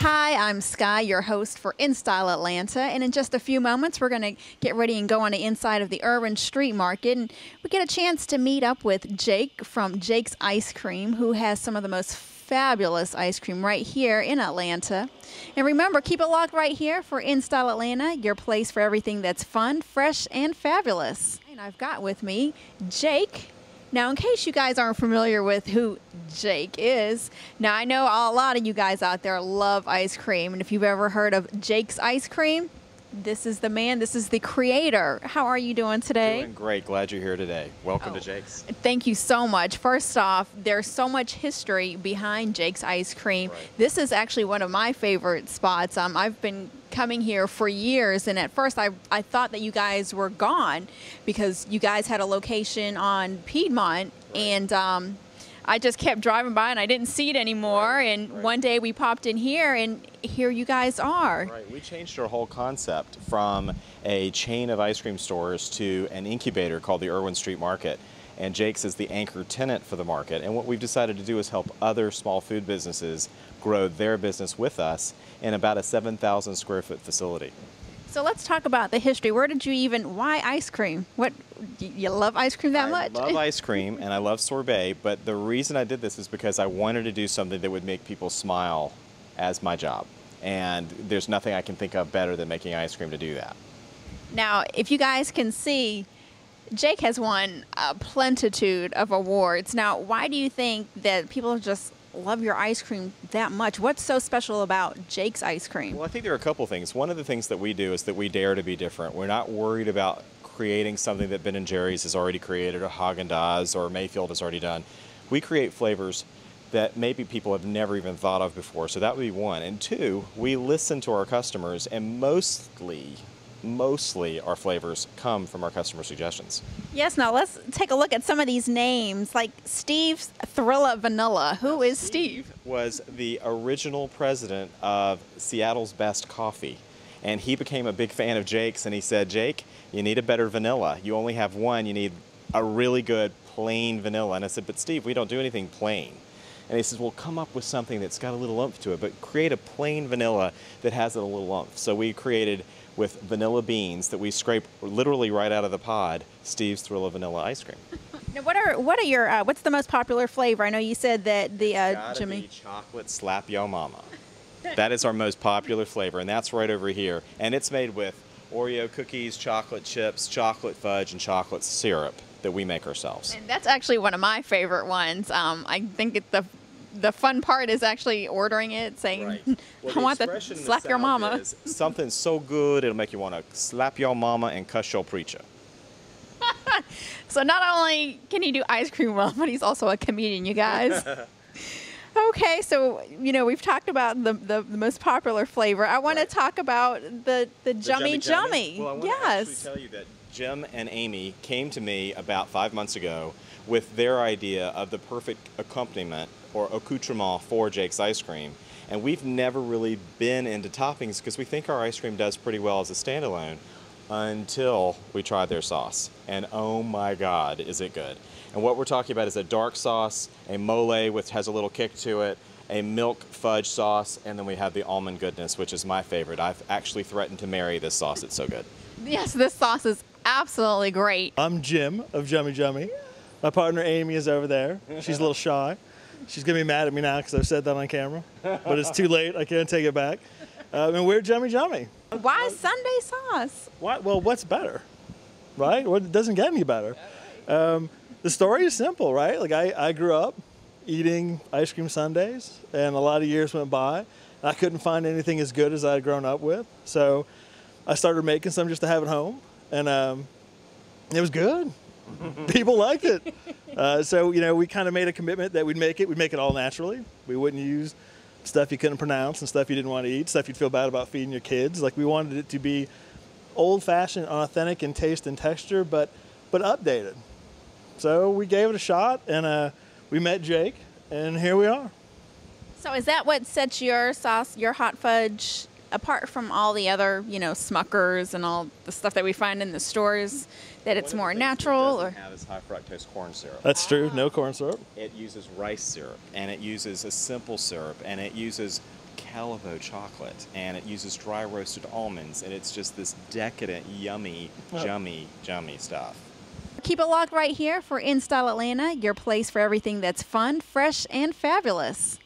Hi, I'm Sky, your host for N'Style Atlanta, and in just a few moments we're going to get ready and go on the inside of the urban street market, and we get a chance to meet up with Jake from Jake's Ice Cream, who has some of the most fabulous ice cream right here in Atlanta. And remember, keep it locked right here for N'Style Atlanta, your place for everything that's fun, fresh, and fabulous. And I've got with me Jake. Now, in case you guys aren't familiar with who Jake is, now I know a lot of you guys out there love ice cream, and if you've ever heard of Jake's Ice Cream, this is the man, this is the creator. How are you doing today? Doing great. Glad you're here today. Welcome to Jake's. Thank you so much. First off, there's so much history behind Jake's Ice Cream. Right. This is actually one of my favorite spots. I've been coming here for years, and at first I thought that you guys were gone because you guys had a location on Piedmont, Right. and I just kept driving by and I didn't see it anymore. Right. And Right. one day we popped in here, and here you guys are. Right. We changed our whole concept from a chain of ice cream stores to an incubator called the Irwin Street Market. And Jake's is the anchor tenant for the market. And what we've decided to do is help other small food businesses grow their business with us in about a 7,000 square foot facility. So let's talk about the history. Why ice cream? What, you love ice cream that much? I love ice cream and I love sorbet, but the reason I did this is because I wanted to do something that would make people smile as my job. And there's nothing I can think of better than making ice cream to do that. Now, if you guys can see, Jake has won a plentitude of awards. Now, why do you think that people just love your ice cream that much? What's so special about Jake's Ice Cream? Well, I think there are a couple things. One of the things that we do is that we dare to be different. We're not worried about creating something that Ben & Jerry's has already created, or Haagen-Dazs, or Mayfield has already done. We create flavors that maybe people have never even thought of before. So that would be one. And two, we listen to our customers, and mostly our flavors come from our customer suggestions. Yes, now let's take a look at some of these names, like Steve's Thrilla Vanilla. Who is Steve? Was the original president of Seattle's Best Coffee. And he became a big fan of Jake's, and he said, Jake, you need a better vanilla. You only have one. You need a really good plain vanilla. And I said, but Steve, we don't do anything plain. And he says, well, come up with something that's got a little oomph to it, but create a plain vanilla that has a little oomph. So we created, with vanilla beans that we scrape literally right out of the pod, Steve's Thrilla Vanilla Ice Cream. Now, what's the most popular flavor? I know you said that the Gotta be chocolate slap yo mama. That is our most popular flavor, and that's right over here. And it's made with Oreo cookies, chocolate chips, chocolate fudge, and chocolate syrup that we make ourselves. And that's actually one of my favorite ones. I think the fun part is actually ordering it, saying, Right. Well, I want to slap your mama. Is something so good it'll make you want to slap your mama and cuss your preacher. So not only can he do ice cream well, but he's also a comedian, you guys. Okay, so we've talked about the most popular flavor. I want to talk about the Jummy Jummy. Well, I want to actually tell you that Jim and Amy came to me about 5 months ago with their idea of the perfect accompaniment or accoutrement for Jake's Ice Cream. And we've never really been into toppings because we think our ice cream does pretty well as a standalone until we tried their sauce. And oh my God, is it good. And what we're talking about is a dark sauce, a mole which has a little kick to it, a milk fudge sauce, and then we have the almond goodness, which is my favorite. I've actually threatened to marry this sauce. It's so good. Yes, this sauce is absolutely great. I'm Jim of Jummy Jummy. My partner Amy is over there. She's a little shy. She's going to be mad at me now because I've said that on camera. But it's too late. I can't take it back. And we're Jummy Jummy. Why Sunday sauce? What? Well, what's better? Right? Well, it doesn't get any better. The story is simple, right? Like I grew up eating ice cream sundaes, and a lot of years went by. And I couldn't find anything as good as I had grown up with. So I started making some just to have at home. And it was good. People liked it. So, we kind of made a commitment that we'd make it all naturally. We wouldn't use stuff you couldn't pronounce and stuff you didn't want to eat, stuff you'd feel bad about feeding your kids. Like, we wanted it to be old-fashioned, authentic in taste and texture, but updated. So we gave it a shot, and we met Jake, and here we are. So is that what sets your sauce, your hot fudge, apart from all the other, Smuckers and all the stuff that we find in the stores, that it's more natural? What it doesn't have is high fructose corn syrup. That's true. No corn syrup. It uses rice syrup, and it uses a simple syrup, and it uses Haribo chocolate, and it uses dry roasted almonds, and it's just this decadent, yummy, yummy stuff. Keep it locked right here for N'Style Atlanta, your place for everything that's fun, fresh, and fabulous.